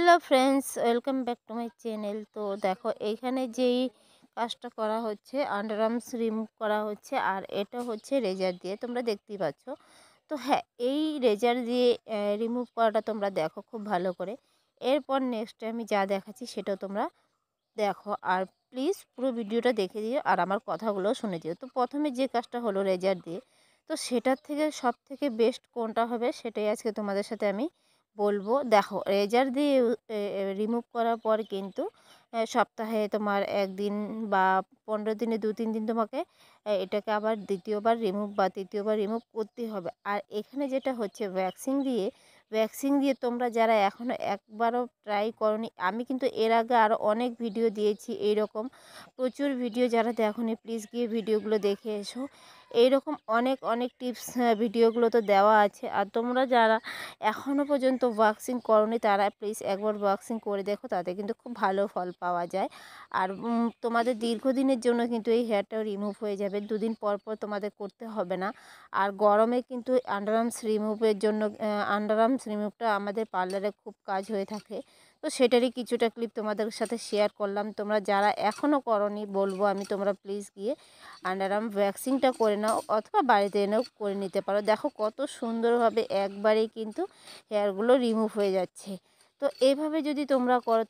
Hello friends, welcome back to my channel. তো দেখো এইখানে যেই কাজটা করা হচ্ছে, আন্ডার আর্মস রিমুভ করা হচ্ছে, আর এটা হচ্ছে রেজার দিয়ে, তোমরা দেখতেই পাচ্ছ। তো হ্যাঁ, এই রেজার দিয়ে রিমুভ করাটা তোমরা দেখো খুব ভালো করে। এরপর নেক্সট আমি যা দেখাচ্ছি সেটাও তোমরা দেখো, আর প্লিজ পুরো ভিডিওটা দেখে দিও আর আমার কথাগুলো শুনে দিও। তো প্রথমে যে কাজটা হলো রেজার দিয়ে, তো সেটার থেকে সব থেকে বেস্ট কোনটা হবে সেটাই আজকে তোমাদের সাথে আমি বলবো। দেখো, রেজার দিয়ে রিমুভ করার পর কিন্তু সপ্তাহে তোমার একদিন বা 15 দিনে 2-3 দিন তোমাকে এটাকে আবার দ্বিতীয়বার রিমুভ বা তৃতীয়বার রিমুভ করতেই হবে। আর এখানে যেটা হচ্ছে ভ্যাকসিন দিয়ে তোমরা যারা এখনও একবারও ট্রাই করনি, আমি কিন্তু এর আগে আরও অনেক ভিডিও দিয়েছি এইরকম, প্রচুর ভিডিও। যারা দেখোনি প্লিজ গিয়ে ভিডিওগুলো দেখে এসো। এইরকম অনেক অনেক টিপস ভিডিওগুলো তো দেওয়া আছে। আর তোমরা যারা এখনও পর্যন্ত ওয়াক্সিং করোনি তারা প্লিজ একবার ওয়াক্সিং করে দেখো, তাতে কিন্তু খুব ভালো ফল পাওয়া যায়। আর তোমাদের দীর্ঘদিনের জন্য কিন্তু এই হেয়ারটাও রিমুভ হয়ে যাবে, 2 দিন পর পর তোমাদের করতে হবে না। আর গরমে কিন্তু আন্ডার আর্মস রিমুভের জন্য আন্ডার আর্মস রিমুভটা আমাদের পার্লারে খুব কাজ হয়ে থাকে। তো সেটারই কিছুটা ক্লিপ তোমাদের সাথে শেয়ার করলাম। তোমরা যারা এখনও করনি বলবো আমি, তোমরা প্লিজ গিয়ে আন্ডার আর্ম ভ্যাকসিনটা করে নাও, অথবা বাড়িতে এনেও করে নিতে পারো। দেখো কত সুন্দরভাবে একবারেই কিন্তু হেয়ারগুলো রিমুভ হয়ে যাচ্ছে। তো এইভাবে যদি তোমরা করো,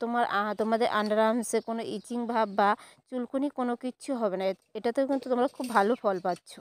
তোমাদের আন্ডার আর্মসে কোনো ইচিং ভাব বা চুলকুনি কোনো কিচ্ছু হবে না। এটাতেও কিন্তু তোমরা খুব ভালো ফল পাচ্ছ।